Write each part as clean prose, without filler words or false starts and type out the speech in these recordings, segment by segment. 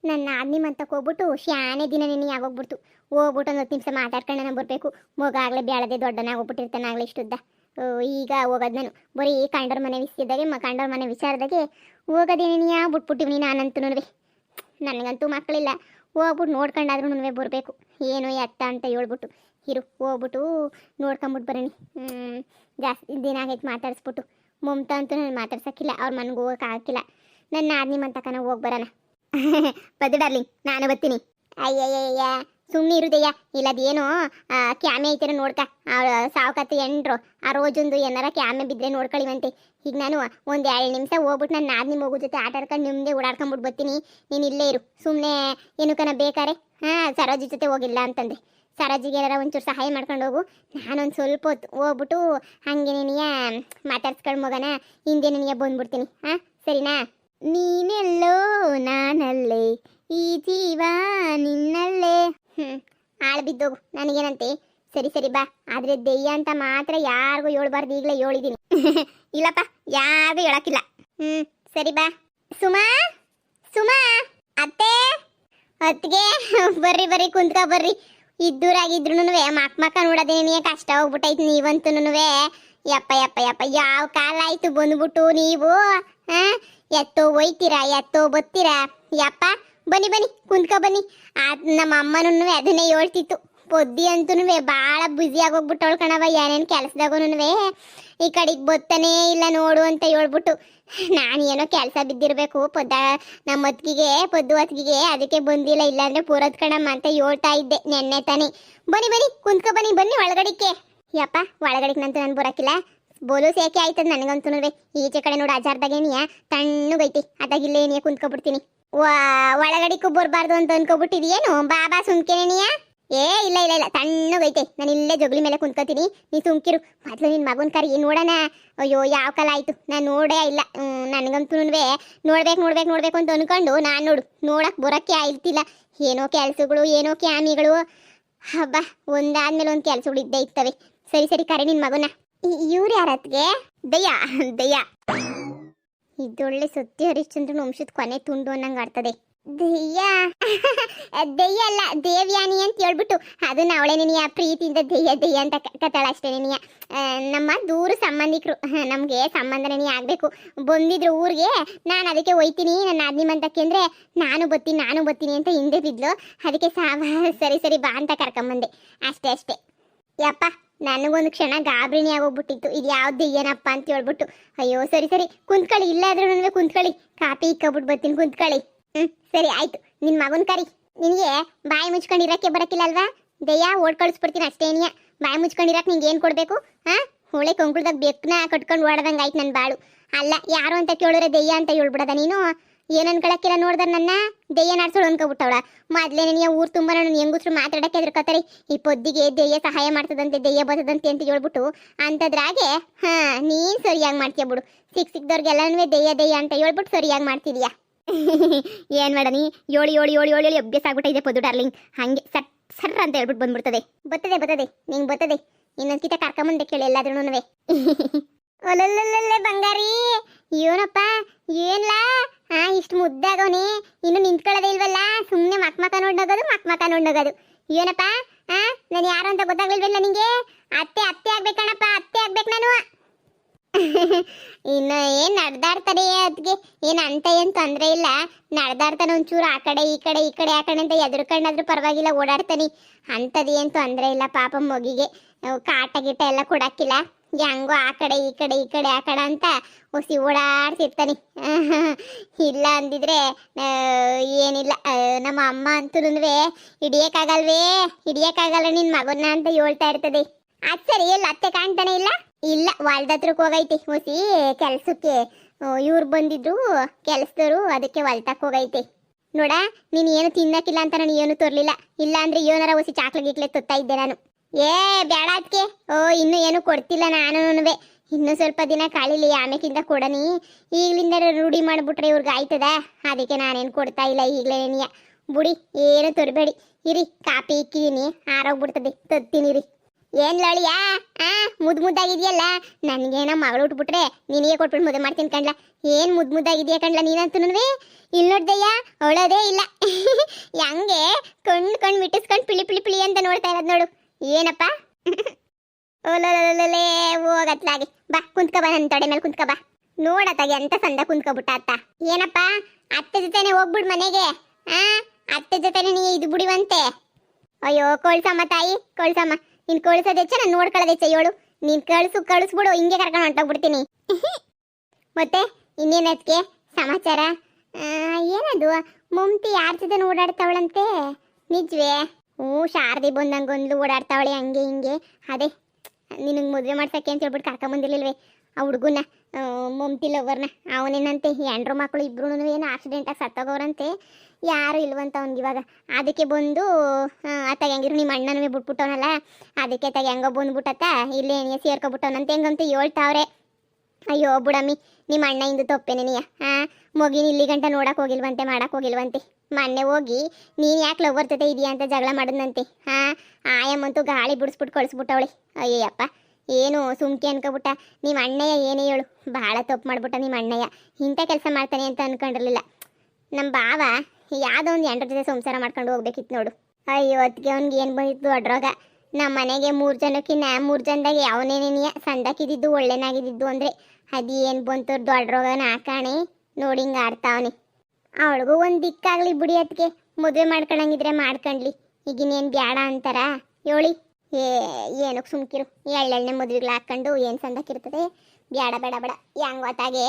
ನನ್ನ ನಿಮ್ಮಂತಕ್ಕೆ ಹೋಗ್ಬಿಟ್ಟು ಶಾನೆ ದಿನ ನಿನಗೆ ಆಗೋಗ್ಬಿಡ್ತು. ಹೋಗ್ಬಿಟ್ಟು ಒಂದು 10 ನಿಮಿಷ ಮಾತಾಡ್ಕೊಂಡು ನಾನು ಬರಬೇಕು. ಮಗ ಆಗಲೇ ಬ್ಯಾಳದೆ ದೊಡ್ಡನಾಗೋಗ್ಬಿಟ್ಟಿರ್ತಾನೆ ಆಗಲೇ ಇಷ್ಟುದ್ದ. ಈಗ ಹೋಗೋದು ನಾನು ಬರೀ ಕಂಡರ ಮನೆ ವಿಷಯದಾಗೆ ಕಂಡರ ಮನೆ ವಿಚಾರದಾಗೆ ಹೋಗೋದೇನೇನಿಯ ಬಿಟ್ಬಿಟ್ಟಿವಿ ನಾನಂತೂ. ನನಗಂತೂ ಮಕ್ಕಳಿಲ್ಲ. ಹೋಗ್ಬಿಟ್ಟು ನೋಡ್ಕೊಂಡಾದ್ರೂ ಬರಬೇಕು. ಏನು ಎತ್ತ ಅಂತ ಹೇಳ್ಬಿಟ್ಟು ಇರು ಹೋಗ್ಬಿಟ್ಟು ನೋಡ್ಕೊಂಬಿಟ್ಟು ಬರೋಣ. ಜಾಸ್ತಿ ದಿನ ಆಗೈತೆ ಮಾತಾಡಿಸ್ಬಿಟ್ಟು. ಮಮತಾ ಅಂತೂ ನಾನು ಮಾತಾಡ್ಸೋಕ್ಕಿಲ್ಲ, ಅವ್ರ ಮನೆಗೆ ಹೋಗೋಕೆ ಹಾಕಿಲ್ಲ. ನನ್ನ ನಿಮ್ಮಂತಕನ ಹೋಗಿ ಬರೋಣ. ಬದ್ದು ಡಾರ್ಲಿಂಗ್, ನಾನು ಬರ್ತೀನಿ. ಅಯ್ಯಯ್ಯಯ್ಯ ಸುಮ್ಮನೆ ಇರುದಯ್ಯ. ಇಲ್ಲದೇನೋ ಕ್ಯಾಮೆ ಐತೆನೋ ನೋಡ್ಕ. ಸಾವುಕತ್ತೆ ಎಂಟ್ರು ಆ ರೋಜೊಂದು ಏನಾರ ಕ್ಯಾಮೆ ಬಿದ್ದರೆ ನೋಡ್ಕೊಳ್ಳಿವಂತೆ. ಈಗ ನಾನು ಒಂದು 2 ನಿಮಿಷ ಹೋಗ್ಬಿಟ್ಟು ನನ್ನ ನಾದಿನಿ ಮಗು ಜೊತೆ ಆಟ ಆಡ್ಕೊಂಡು ನಿಮ್ಮದೇ ಓಡಾಡ್ಕೊಂಬಿಟ್ಟು ಬರ್ತೀನಿ. ನೀನು ಇಲ್ಲೇ ಇರು ಸುಮ್ಮನೆ. ಏನಕ್ಕನ ಬೇಕಾರೆ ಸರೋಜಿ ಜೊತೆ ಹೋಗಿಲ್ಲ ಅಂತಂದರೆ ಸರೋಜಿಗೆ ಏನಾರ ಒಂಚೂರು ಸಹಾಯ ಮಾಡ್ಕೊಂಡು ಹೋಗು. ನಾನೊಂದು ಸ್ವಲ್ಪ ಹೊತ್ತು ಹೋಗ್ಬಿಟ್ಟು ಹಾಗೆ ನೀನಿಯ ಮಾತಾಡ್ಸ್ಕೊಂಡು ಮಗನ ಹಿಂದೆ ನೀನಿಯ ಬಂದ್ಬಿಡ್ತೀನಿ. ಸರಿನಾ? ನೀನೆಲ್ಲೋ ನಾನಲ್ಲೇ, ಈ ಜೀವ ನಿನ್ನಲ್ಲೇ. ಆಳು ಬಿದ್ದೋಗು, ನನಗೇನಂತೆ. ಸರಿ ಸರಿ ಬಾ. ಆದರೆ ದೆಯ್ಯ ಅಂತ ಮಾತ್ರ ಯಾರಿಗೂ ಹೇಳ್ಬಾರ್ದು. ಈಗಲೇ ಹೇಳಿದ್ದೀನಿ. ಇಲ್ಲಪ್ಪ, ಯಾರಿಗೂ ಹೇಳಕ್ಕಿಲ್ಲ. ಸರಿ ಬಾ. ಸುಮಾ ಸುಮಾ ಅತ್ತೆ ಅತ್ತಿಗೆ ಬರ್ರಿ ಬರ್ರಿ ಕುಂತ್ಕ ಬರ್ರಿ. ಇದ್ದೂರಾಗಿದ್ರು ಮಕ್ಕ ನೋಡೋದೇನೇ ಕಷ್ಟ ಹೋಗ್ಬಿಟ್ಟೈತಿ. ನೀವಂತೂ ಯಪ್ಪ ಯಪ್ಪ ಯಪ್ಪ ಯಾವ ಕಾಲ ಆಯ್ತು ಬಂದ್ಬಿಟ್ಟು ನೀವು. ಎತ್ತೋ ಒಯ್ತೀರಾ ಎತ್ತೋ ಬತ್ತೀರಾ. ಯಪ್ಪ ಬನ್ನಿ ಬನ್ನಿ ಕುಂತ್ಕ ಬನ್ನಿ. ನಮ್ಮ ಅಮ್ಮನೂ ಅದನ್ನೇ ಹೇಳ್ತಿತ್ತು. ಪೊದ್ದಿ ಅಂತೂ ಭಾಳ ಬ್ಯುಸಿ ಆಗೋಗ್ಬಿಟ್ಟವಳು ಕಣವ. ಏನೇನು ಕೆಲಸದಾಗೂ ಈ ಕಡೆಗೆ ಬತ್ತಾನೇ ಇಲ್ಲ ನೋಡು ಅಂತ ಹೇಳ್ಬಿಟ್ಟು. ನಾನು ಏನೋ ಕೆಲಸ ಬಿದ್ದಿರಬೇಕು ನಮ್ಮ ಪೊದ್ದು ಹೊತ್ತಿಗೆ ಅದಕ್ಕೆ ಬಂದಿಲ್ಲ. ಇಲ್ಲಾಂದ್ರೆ ಪೂರತ್ ಕಣಮ್ಮ ಅಂತ ಹೇಳ್ತಾ ಇದ್ದೆ ನೆನ್ನೆ ತಾನೇ. ಬನ್ನಿ ಬನ್ನಿ ಕುಂತ್ಕ ಬನ್ನಿ. ಬನ್ನಿ ಒಳಗಡಿಕೆ. ಯಪ್ಪ ಒಳಗಡಿಗೆ ನಂತೂ ನಾನು ಬರೋಕ್ಕಿಲ್ಲ. ಬೋಲು ಸೇಕೆ ಆಯ್ತದ ನನಗಂತೂ. ಈಚೆ ಕಡೆ ನೋಡು ಅಜಾರ್ದಾಗೇನಿಯ ತಣ್ಣಗೈತಿ. ಅದಾಗಿಲ್ಲೇ ಏನಿಯ ಕುಂತ್ಕೊಬಿಡ್ತೀನಿ. ಒಳಗಡಿಗೂ ಬರಬಾರ್ದು ಅಂತ ಅನ್ಕೊಬಿಟ್ಟಿದ್ಯೇನು? ಬಾಬಾ ಸುಮ್ಕೆನೇನಿಯ? ಏ ಇಲ್ಲ ಇಲ್ಲ ಇಲ್ಲ ತಣ್ಣಗೈತೆ. ನಾನು ಇಲ್ಲೇ ಜೊಗ್ಲಿ ಮೇಲೆ ಕುಂತ್ಕೋತೀನಿ. ನೀ ಸುಮ್ಕಿರು. ಮೊದಲು ನಿನ್ನ ಮಗನ ಕರಿ ನೋಡೋಣ. ಅಯ್ಯೋ ಯಾವ ಕಾಲ ಆಯಿತು ನಾನು ನೋಡೇ ಇಲ್ಲ. ನನಗಂತೂ ನೋಡ್ಬೇಕು ಅಂತ ಅನ್ಕೊಂಡು ನಾನು ನೋಡಕ್ಕೆ ಬರೋಕ್ಕೆ ಆಯ್ತಿಲ್ಲ. ಏನೋ ಕೆಲಸಗಳು ಏನೋ ಕ್ಯಾಮಿಗಳು. ಹಬ್ಬ ಒಂದಾದ್ಮೇಲೆ ಒಂದು ಕೆಲಸಗಳು ಇದ್ದೇ ಇರ್ತವೆ. ಸರಿ ಸರಿ ಕರಿ ನಿನ್ನ ಮಗನ. ಇವ್ರು ಯಾರತ್ಗೆ? ದಯ್ಯ ದಯ್ಯ. ಇದೊಳ್ಳೆ ಸತ್ಯ ಹರಿಶ್ಚಂದ್ರ ವಂಶದ ಕೊನೆ ತುಂಡು ಅನ್ನಂಗೆ ಆಡ್ತದೆ. ದೆಯ್ಯ ದೆಯ್ಯ ಅಲ್ಲ ದೇವ್ಯಾನಿ ಅಂತ ಹೇಳ್ಬಿಟ್ಟು ಅದನ್ನ ಅವಳೆ ನಿನಿಯ ಪ್ರೀತಿಯಿಂದ ದೆಯ್ಯ ದೆಯ್ಯ ಅಂತ ಕತ್ತಾಳ ಅಷ್ಟೇ. ನಿನಿಯ ನಮ್ಮ ದೂರ ಸಂಬಂಧಿಕರು. ನಮಗೆ ಸಂಬಂಧ ನೆನೆಯ ಆಗಬೇಕು. ಬಂದಿದ್ರು ಊರಿಗೆ. ನಾನು ಅದಕ್ಕೆ ಹೋಯ್ತೀನಿ ನನ್ನ ಆದ್ನಿಮಂತಕ್ಕೆ ಅಂದರೆ ನಾನು ಬರ್ತೀನಿ ಅಂತ ಹಿಂದೆ ಬಿದ್ಲು. ಅದಕ್ಕೆ ಸರಿ ಸರಿ ಬಾ ಅಂತ ಕರ್ಕೊಂಬಂದೆ ಅಷ್ಟೇ ಅಷ್ಟೇ. ಯಪ್ಪ ನನಗೊಂದು ಕ್ಷಣ ಗಾಬರಿನೇ ಆಗೋಗ್ಬಿಟ್ಟಿತ್ತು. ಇದು ಯಾವ ದೆಯ್ಯನಪ್ಪ ಅಂತ ಹೇಳ್ಬಿಟ್ಟು. ಅಯ್ಯೋ ಸರಿ ಸರಿ ಕುಂತ್ಕೊಳ್ಳಿ. ಇಲ್ಲಾದ್ರೂ ಕುಂತ್ಕೊಳ್ಳಿ. ಕಾಪಿ ಇಕ್ಕೊಬಿಟ್ಟು ಬರ್ತೀನಿ ಕುಂತ್ಕೊಳ್ಳಿ. ಸರಿ ಆಯ್ತು. ನಿನ್ನ ಮಗನ ಕರಿ. ನಿನಗೆ ಬಾಯಿ ಮುಚ್ಕೊಂಡಿರಕ್ಕೆ ಬರಕ್ಕಿಲ್ಲ ಅಲ್ವಾ? ದೆಯ್ಯ ಓಡ್ ಕಳಿಸ್ಬಿಡ್ತೀನಿ ಅಷ್ಟೇನಿಯ. ಬಾಯಿ ಮುಚ್ಕೊಂಡಿರಕ್ಕೆ ನಿಂಗೆ ಏನು ಕೊಡಬೇಕು? ಹೋಳೆ ಕೊಂಕುಳ್ದಾಗ ಬೆಕ್ಕನ ಕಟ್ಕೊಂಡು ಓಡದಂಗೆ ಆಯ್ತು ನನ್ನ ಬಾಳು. ಅಲ್ಲ ಯಾರು ಅಂತ ಕೇಳಿದ್ರೆ ದೆಯ್ಯ ಅಂತ ಹೇಳ್ಬಿಡದ ನೀನು. ಏನು ಅನ್ಕೊಳಕ್ಕಿಲ್ಲ ನೋಡ್ದ ನನ್ನ ದೆಯ್ಯ ನಾಡ್ಸೋಳು ಅನ್ಕೊಬಿಟ್ಟವಳ. ಮೊದಲೇ ನನಗೆ ಊರು ತುಂಬ ನಾನು ಹೆಂಗುಸ್ರು ಮಾತಾಡಕ್ಕೆ ಎದ್ರಕತ್ತಾರೆ. ಈ ಪೊದ್ದಿಗೆ ದೆಯ್ಯ ಸಹಾಯ ಮಾಡ್ತದಂತೆ ದೆಯ್ಯ ಬರ್ತದಂತೆ ಅಂತ ಹೇಳ್ಬಿಟ್ಟು ಅಂಥದ್ರಾಗೆ ನೀನು ಸರಿಯಾಗಿ ಮಾಡ್ತೀಯ ಬಿಡು. ಸಿಕ್ದವ್ರಿಗೆಲ್ಲನೂ ದೆಯ್ಯ ಅಂತ ಹೇಳ್ಬಿಟ್ಟು ಸರಿಯಾಗಿ ಮಾಡ್ತಿದ್ಯಾ. ಏನು ಮಾಡ ನೀ ಏಳಿ ಅಭ್ಯಾಸ ಆಗ್ಬಿಟ್ಟಿದೆ ಪೊದ್ದು ಡಾರ್ಲಿಂಗ್. ಹಾಗೆ ಸರ್ರ ಅಂತ ಹೇಳ್ಬಿಟ್ಟು ಬಂದ್ಬಿಡ್ತದೆ. ಬರ್ತದೆ ನಿಂಗೆ ಬರ್ತದೆ. ಇನ್ನೊಂದು ಕಿತ ಕರ್ಕೊಂಬಂದೆ ಕೇಳಿ ಎಲ್ಲಾದ್ರೂ. ಒಲ್ಲೊಲ್ಲೊಲ್ಲೆ ಬಂಗಾರಿ ಏನಪ್ಪ ಏನ್ಲ ಇಷ್ಟು ಮುದ್ದಾಗವನಿ. ಇನ್ನು ನಿಂತ್ಕೊಳ್ಳೋದೇ ಇಲ್ವಲ್ಲ. ಸುಮ್ಮನೆ ಮಕ್ಕ ನೋಡೋದು. ಏನಪ್ಪ ನಾನು ಯಾರು ಅಂತ ಗೊತ್ತಾಗ್ಲಿಲ್ವಲ್ಲ ನಿಂಗೆ? ಅತ್ತೆ ಆಗ್ಬೇಕಣಪ್ಪ. ಅತ್ತೆ ಆಗ್ಬೇಕು ನಾನು. ಇನ್ನು ಏನು ನಡೆದಾಡ್ತಾರೆ ಅದಕ್ಕೆ ಏನು ಅಂತ ಏನು ತೊಂದರೆ ಇಲ್ಲ. ನಡೆದಾಡ್ತಾನೆ ಒಂಚೂರು ಆ ಕಡೆ ಈ ಕಡೆ ಅಂತ ಎದುರ್ಕೊಂಡಾದ್ರೂ ಪರವಾಗಿಲ್ಲ ಓಡಾಡ್ತಾನೆ. ಅಂಥದ್ದು ಏನು ತೊಂದರೆ ಇಲ್ಲ. ಪಾಪ ಮಗಿಗೆ ಕಾಟ ಗೀಟ ಎಲ್ಲ ಕೊಡಕ್ಕಿಲ್ಲ. ಹೆಂಗೋ ಆ ಕಡೆ ಈ ಕಡೆ ಅಂತ ಹೊಸಿ ಓಡಾಡ್ತಿರ್ತಾನೆ. ಇಲ್ಲ ಅಂದಿದ್ರೆ ಏನಿಲ್ಲ. ನಮ್ಮ ಅಮ್ಮ ಅಂತೂ ಹಿಡಿಯಕ್ಕಾಗಲ್ಲ ನಿನ್ನ ಮಗನ್ನ ಅಂತ ಹೇಳ್ತಾ ಇರ್ತದೆ. ಅದು ಸರಿ. ಎಲ್ಲ ಅತ್ತೆ ಕಾಣ್ತಾನೆ ಇಲ್ಲ ಹೊಲ್ದತ್ರಕ್ಕೆ ಹೋಗೈತಿ ಹೊಸಿ ಕೆಲ್ಸಕ್ಕೆ. ಇವ್ರು ಬಂದಿದ್ರು ಕೆಲಸದವರು, ಅದಕ್ಕೆ ಹೊಲ್ತಕ್ಕೆ ಹೋಗೈತೆ. ನೋಡ ನೀನು ಏನು ತಿನ್ನಕ್ಕಿಲ್ಲ ಅಂತ ನಾನು ಏನು ತರಲಿಲ್ಲ. ಇಲ್ಲ ಅಂದ್ರೆ ಏನಾರ ಹೊಸಿ ಚಾಕ್ಲೆ ಗೀಕ್ಲೆ ತೊತ್ತಾ ಇದ್ದೆ ನಾನು. ಬೇಡ ಅದಕ್ಕೆ. ಇನ್ನೂ ಏನು ಕೊಡ್ತಿಲ್ಲ ನಾನು. ಇನ್ನೂ ಸ್ವಲ್ಪ ದಿನ ಕಾಳಿಲಿ ಆಮೇಕಿಂದ ಕೊಡನಿ. ಈಗಲಿಂದ ರೂಢಿ ಮಾಡಿಬಿಟ್ರೆ ಇವ್ರಿಗೆ ಆಯ್ತದ. ಅದಕ್ಕೆ ನಾನೇನು ಕೊಡ್ತಾ ಇಲ್ಲ ಈಗಲೇ ನೀಯ. ಬುಡಿ ಏನು ತರಬೇಡಿ. ಇರಿ ಕಾಪಿ ಇಕ್ಕಿದೀನಿ ಆರೋಗ್ಬಿಡ್ತದೆ. ತತ್ತೀನಿ ರೀ. ಏನ್ ಲಳಿಯಾ ಆ ಮುದ್ದಾಗಿದ್ಯಲ್ಲ. ನನಗೇನ ಮಗಳು ಉಟ್ಬಿಟ್ರೆ ನಿನಗೆ ಕೊಟ್ಬಿಟ್ಟು ಮದುವೆ ಮಾಡ್ತೀನಿ ಕಣ್ಲ. ಏನ್ ಮುದ್ದಾಗಿದ್ಯಾ ಕಣ್ಲ ನೀನಂತೂ. ಇಲ್ಲಿ ನೋಡ್ದಯ್ಯ ಅವಳೋದೇ ಇಲ್ಲ. ಹೆಂಗೆ ಕಣ್ಣು ಮಿಟ್ಟಿಸ್ಕೊಂಡು ಪಿಳಿ ಪಿಳಿ ಪಿಳಿ ಅಂತ ನೋಡ್ತಾ ಇರೋದು ನೋಡು. ಏನಪ್ಪ ಓಲೋಲೇ ಹೋಗತ್ಲಾಗಿ ಬಾ ಕುಂತ್ಕ ಬಾ, ನನ್ನ ತೊಡೆ ಮೇಲೆ ಕುಂತ್ಕ ಬಾ. ನೋಡತ್ತಾಗೆ ಎಂತ ಸಂದ ಕುಂತ್ಕೊಬಿಟ್ಟ ಅತ್ತ. ಏನಪ್ಪ ಅತ್ತೆ ಜೊತೆನೆ ಹೋಗ್ಬಿಡ್ ಮನೆಗೆ. ಆ ಅತ್ತೆ ಜೊತೆನೆ ನೀ ಇದು ಬಿಡಿವಂತೆ. ಅಯ್ಯೋ ಕೊಳ್ಸಮ್ಮ ತಾಯಿ ಕೊಳ್ಸಮ್ಮ. ನೀನ್ ಕಳ್ಸೋದೆಚ್ಚ ನಾನು ನೋಡ್ಕೊಳ್ಳೋದೆಚ್ಚ ಹೇಳು. ನೀನ್ ಕಳಿಸ್ಬಿಡು, ಹಿಂಗೆ ಕರ್ಕೊಂಡು ಹೊಂಟೋಗ್ಬಿಡ್ತೀನಿ. ಮತ್ತೆ ಇನ್ನೇನದ್ಕೆ ಸಮಾಚಾರ? ಏನದು ಮುಮ್ತಿ ಯಾರ ಜೊತೆ ಓಡಾಡ್ತಾವಳಂತೆ? ನಿಜವೇ? ಹ್ಞೂ ಶಾರದಿ ಬಂದಂಗೊಂದು ಓಡಾಡ್ತಾವಳೆ ಹಂಗೆ ಹಿಂಗೆ. ಅದೇ ನಿನಗೆ ಮದುವೆ ಮಾಡ್ಸಕ್ಕೆ ಅಂತ ಹೇಳ್ಬಿಟ್ಟು ಕರ್ಕೊಂಬಂದಿರ್ಲಿಲ್ವೇ ಆ ಹುಡುಗನ, ಮುಮ್ತಿ ಲವರ್ನ. ಅವನೇನಂತೆ ಹೆಂಡ್ರು ಮಕ್ಕಳು ಇಬ್ರು ಏನೋ ಆಕ್ಸಿಡೆಂಟಾಗಿ ಸತ್ತೋಗವ್ರಂತೆ. ಯಾರು ಇಲ್ವಂತ ಅವ್ನಿಗೆ ಇವಾಗ. ಅದಕ್ಕೆ ಬಂದು ಅತ್ತಾಗ ಹೆಂಗಿರು ನಿಮ್ಮ ಅಣ್ಣನವೇ ಬಿಟ್ಬಿಟ್ಟವನಲ್ಲ, ಅದಕ್ಕೆ ತಾಗ ಹೆಂಗೋ ಬಂದ್ಬಿಟ್ಟತ್ತ ಇಲ್ಲೇ ಸೇರ್ಕೊಬಿಟ್ಟವನಂತೆ ಹೆಂಗಂತ ಹೇಳ್ತಾವ್ರೆ. ಅಯ್ಯೋ ಬುಡಮ್ಮಿ, ನಿಮ್ಮ ಅಣ್ಣ ಇಂದು ತಪ್ಪೇನೆ ನೀಯ. ಮಗಿನ ಇಲ್ಲಿ ಗಂಟ ನೋಡಕ್ ಹೋಗಿಲ್ವಂತೆ, ಮಾಡಕ್ ಹೋಗಿಲ್ವಂತೆ. ಮೊನ್ನೆ ಹೋಗಿ ನೀನು ಯಾಕೆ ಲವ್ ಬರ್ತದೆ ಇದೆಯಾ ಅಂತ ಜಗಳ ಮಾಡಿದ್ನಂತೆ. ಆಯಮ್ಮಂತೂ ಗಾಳಿ ಬಿಡಿಸ್ಬಿಟ್ಟು ಕಳಿಸ್ಬಿಟ್ಟವಳೆ. ಅಯ್ಯಪ್ಪ ಏನು ಸುಮ್ಕೆ ಅನ್ಕೊಬಿಟ್ಟ. ನಿಮ್ಮ ಅಣ್ಣಯ್ಯ ಏನೇ ಹೇಳು ಭಾಳ ತಪ್ಪು ಮಾಡ್ಬಿಟ್ಟ ನಿಮ್ಮ ಅಣ್ಣಯ್ಯ. ಇಂಥ ಕೆಲಸ ಮಾಡ್ತಾನೆ ಅಂತ ಅನ್ಕೊಂಡಿರ್ಲಿಲ್ಲ. ನಮ್ಮ ಬಾವ ಯಾವುದೋ ಒಂದು ಎಂಟರ ಜೊತೆ ಸಂಸಾರ ಮಾಡ್ಕೊಂಡು ಹೋಗ್ಬೇಕಿತ್ತು ನೋಡು. ಅಯ್ಯೋ ಅದಕ್ಕೆ ಅವ್ನಿಗೆ ಏನು ಬಂದಿತ್ತು ಅಡ್ರೋಗ. ನಮ್ಮ ಮನೆಗೆ 3 ಜನಕ್ಕಿನ್ನ 3 ಜನದಾಗೆ ಅವನೇನೇನಿಯ ಸಂದಕ್ಕಿದ್ದು ಒಳ್ಳೆನಾಗಿದ್ದು ಅಂದರೆ ಅದು ಏನು ಬಂತು ದೊಡ್ಡ ರೋಗನ ಹಾಕಾಣೆ ನೋಡಿ ಹಿಂಗೆ ಆಡ್ತಾವನಿ. ಅವಳಿಗೂ ಒಂದು ದಿಕ್ಕಾಗಲಿ ಬಿಡಿ. ಅದಕ್ಕೆ ಮದುವೆ ಮಾಡ್ಕೊಳಂಗಿದ್ರೆ ಮಾಡ್ಕೊಂಡ್ಲಿ, ಈಗಿನೇನು ಬ್ಯಾಡ ಅಂತಾರ ಹೇಳಿ. ಏನಕ್ಕೆ ಸುಮ್ಕಿರು, ಎಳ್ಳೆಣ್ಣೆ ಮದುವೆಗಳು ಹಾಕ್ಕೊಂಡು ಏನು ಸಂದಕ್ಕಿರ್ತದೆ. ಬ್ಯಾಡ ಬೇಡ ಬೇಡ ಹೆಂಗೆ ಗೊತ್ತಾಗೆ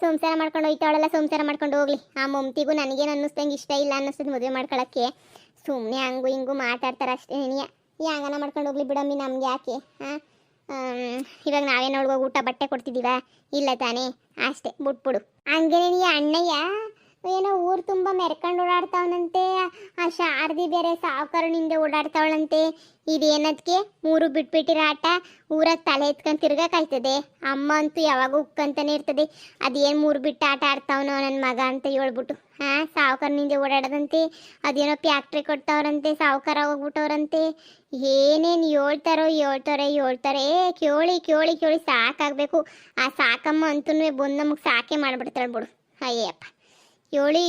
ಸಂಸಾರ ಮಾಡ್ಕೊಂಡು ಹೋಯ್ತಾವಳಲ್ಲ, ಸಂಸಾರ ಮಾಡ್ಕೊಂಡು ಹೋಗ್ಲಿ. ಆ ಮಮ್ತಿಗೂ ನನಗೇನು ಅನ್ನಿಸ್ದಂಗೆ ಇಷ್ಟ ಇಲ್ಲ ಅನ್ನಿಸ್ತದೆ ಮದುವೆ ಮಾಡ್ಕೊಳಕ್ಕೆ. ಸುಮ್ಮನೆ ಹಂಗು ಹಿಂಗು ಮಾತಾಡ್ತಾರೆ ಅಷ್ಟೇ. ನೀಯ ಹೆಂಗನ ಮಾಡ್ಕೊಂಡು ಹೋಗ್ಲಿ ಬಿಡಮ್ಮಿ, ನಮ್ಗೆ ಯಾಕೆ? ಇವಾಗ ನಾವೇನು ಒಳಗೋಗಿ ಊಟ ಬಟ್ಟೆ ಕೊಡ್ತಿದ್ದೀವ? ಇಲ್ಲ ತಾನೇ, ಅಷ್ಟೇ ಬಿಟ್ಬಿಡು. ಹಂಗೇನೆ ನೀ ಅಣ್ಣಯ್ಯ ಏನೋ ಊರು ತುಂಬ ಮೆರ್ಕೊಂಡು ಓಡಾಡ್ತಾವನಂತೆ. ಆ ಶಾರದಿ ಬೇರೆ ಸಾವುಕಾರನಿಂದ ಓಡಾಡ್ತಾವಳಂತೆ. ಇದೇನದಕ್ಕೆ 3 ಬಿಟ್ಬಿಟ್ಟಿರ ಆಟ. ಊರಾಗ ತಲೆ ಎತ್ಕೊಂಡು ತಿರ್ಗಾಕಾಯ್ತದೆ. ಅಮ್ಮ ಅಂತೂ ಯಾವಾಗ ಉಕ್ಕಂತಾನೆ ಇರ್ತದೆ. ಅದೇನು 3 ಬಿಟ್ಟು ಆಟ ಆಡ್ತಾವನೋ ನನ್ನ ಮಗ ಅಂತ ಹೇಳ್ಬಿಟ್ಟು ಸಾವುಕಾರನಿಂದ ಓಡಾಡೋದಂತೆ. ಅದೇನೋ ಫ್ಯಾಕ್ಟ್ರಿ ಕೊಡ್ತಾವ್ರಂತೆ, ಸಾವುಕಾರ ಹೋಗ್ಬಿಟ್ಟವ್ರಂತೆ. ಏನೇನು ಹೇಳ್ತಾರೆ ಕೇಳಿ ಕೇಳಿ ಕೇಳಿ ಸಾಕಾಗಬೇಕು. ಆ ಸಾಕಮ್ಮ ಅಂತೂ ಬಂದು ನಮಗೆ ಸಾಕೆ ಮಾಡಿಬಿಡ್ತಾಳೆ ಬಿಡು. ಅಯ್ಯಪ್ಪ ಏಳಿ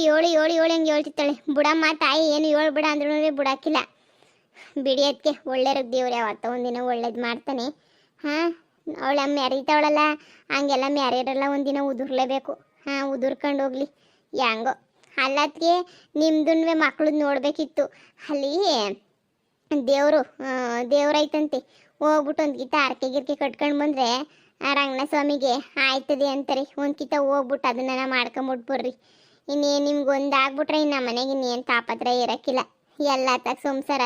ಹಂಗೆ ಹೇಳ್ತಿತ್ತಾಳೆ. ಬುಡಮ್ಮ ತಾಯಿ ಏನು ಹೇಳ್ಬಿಡ ಅಂದ್ರೂ ಬಿಡಾಕಿಲ್ಲ. ಬಿಡಿಯೋದಕ್ಕೆ ಒಳ್ಳೆ ದೇವ್ರು ಯಾವತ್ತ ಒಂದಿನ ಒಳ್ಳೇದು ಮಾಡ್ತಾನೆ. ಅವಳ ಮ್ಯಾರಿತಾವಳಲ್ಲ, ಹಂಗೆಲ್ಲ ಮ್ಯಾರಿಯರೆಲ್ಲ ಒಂದಿನ ಉದುರ್ಲೇಬೇಕು. ಉದುರ್ಕೊಂಡು ಹೋಗ್ಲಿ ಹೆಂಗೋ. ಅಲ್ಲದ್ಗೆ ನಿಮ್ದು ಮಕ್ಳದ್ದು ನೋಡಬೇಕಿತ್ತು. ಅಲ್ಲಿ ದೇವ್ರೈತಂತೆ. ಹೋಗ್ಬಿಟ್ಟು ಒಂದು ಕಿತ್ತ ಅರ್ಕೆ ಗಿರ್ಕೆ ಕಟ್ಕೊಂಡು ಬಂದರೆ ಆ ರಂಗನ ಸ್ವಾಮಿಗೆ ಆಯ್ತದೆ ಅಂತಾರೆ. ಒಂದು ಕಿತ್ತ ಹೋಗ್ಬಿಟ್ಟು ಅದನ್ನ ಮಾಡ್ಕೊಂಬಿಟ್ಬರ್ರಿ. ಇನ್ನೇನು ನಿಮ್ಗೊಂದು ಆಗ್ಬಿಟ್ರೆ ಇನ್ನು ನಮ್ಮ ಮನೆಗೆ ಇನ್ನೇನು ತಾಪತ್ರ ಇರೋಕ್ಕಿಲ್ಲ. ಎಲ್ಲ ತಕ್ಕ ಸಂಸಾರ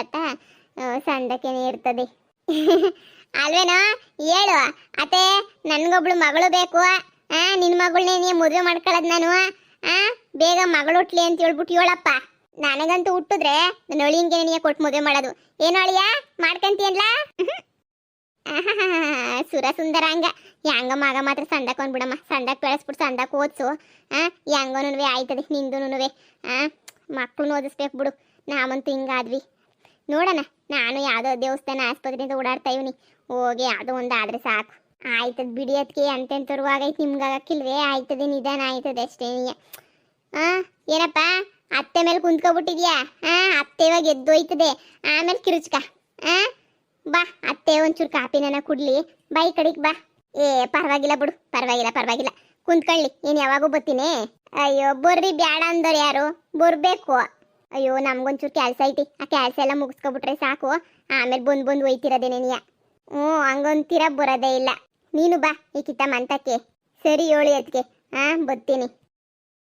ಸಂದಕ್ಕೇನೆ ಇರ್ತದೆ. ಅಲ್ವೇನೋ ಹೇಳು ಅತ್ತೆ, ನನಗೊಬ್ಳು ಮಗಳು ಬೇಕು. ನಿನ್ನ ಮಗಳನ್ನೇ ನೀ ಮದುವೆ ಮಾಡ್ಕೊಳ್ಳೋದು ನಾನು. ಬೇಗ ಮಗಳು ಹುಟ್ಲಿ ಅಂತ ಹೇಳ್ಬಿಟ್ಟು ಹೇಳಪ್ಪ. ನನಗಂತೂ ಹುಟ್ಟಿದ್ರೆ ನನ್ನ ಅಳಿಯಂಗೆ ನೀ ಕೊಟ್ಟು ಮದುವೆ ಮಾಡೋದು. ಏನು ಅಳಿಯ ಮಾಡ್ಕೊಂತೀಯಲ್ಲ? ಸುರ ಸುಂದರ ಹಂಗ ಹೆಂಗ ಮಗ ಮಾತ್ರ ಸಂದಕ್ಕೆ ಬಿಡಮ್ಮ. ಸಂದಕ್ಕೆ ಬೆಳೆಸ್ಬಿಟ್ಟು ಸಂದಕ್ಕೆ ಓದಿಸು. ಹೆಂಗೋನುವೆ ಆಯ್ತದೆ ನಿಂದುನುವೆ. ಮಕ್ಕಳನ್ನ ಓದಿಸ್ಬೇಕು ಬಿಡು. ನಾವಂತೂ ಹಿಂಗಾದ್ವಿ ನೋಡೋಣ. ನಾನು ಯಾವುದೋ ದೇವಸ್ಥಾನ ಆಸ್ಪತ್ರೆಯಿಂದ ಓಡಾಡ್ತಾ ಇವನಿ. ಹೋಗಿ ಯಾವುದೋ ಒಂದು ಆದರೆ ಸಾಕು. ಆಯ್ತದ ಬಿಡಿಯೋದಕ್ಕೆ ಎಂತೆಂಥವ್ರು ಆಗೈತೆ, ನಿಮ್ಗಾಗಕ್ಕಿಲ್ವೇ? ಆಯ್ತದೆ ನಿಧಾನ ಆಯ್ತದೆ ಅಷ್ಟೇ. ಏನಪ್ಪ ಅತ್ತೆ ಮೇಲೆ ಕುಂತ್ಕೊಬಿಟ್ಟಿದ್ಯಾ? ಅತ್ತೆ ಇವಾಗ ಎದ್ದೋಯ್ತದೆ, ಆಮೇಲೆ ಕಿರುಚ್ಕ. ಬಾ ಅತ್ತೆ ಒಂಚೂರು ಕಾಪಿನ ಕುಡ್ಲಿ. ಬಾ ಈ ಕಡೆಗೆ ಬಾ. ಪರವಾಗಿಲ್ಲ ಬಿಡು, ಪರವಾಗಿಲ್ಲ ಕುಂತ್ಕೊಳ್ಳಿ. ಏನು ಯಾವಾಗೂ ಬರ್ತೀನಿ. ಅಯ್ಯೋ ಬರ್ರಿ, ಬ್ಯಾಡ ಅಂದವ್ರು ಯಾರು? ಬರ್ಬೇಕು. ಅಯ್ಯೋ ನಮ್ಗೊಂಚೂರು ಕೆಲಸ ಐತಿ. ಆ ಕೆಲಸ ಎಲ್ಲ ಮುಗಿಸ್ಕೊಬಿಟ್ರೆ ಸಾಕು. ಆಮೇಲೆ ಬಂದು ಒಯ್ತಿರೋದೇನೆ ನೀಯ. ಹಂಗಂತೀರ ಬರೋದೇ ಇಲ್ಲ. ನೀನು ಬಾ ಈ ಕಿತ್ತ ಮಂತಕ್ಕೆ. ಸರಿ ಹೇಳಿ ಅದಕ್ಕೆ. ಬರ್ತೀನಿ.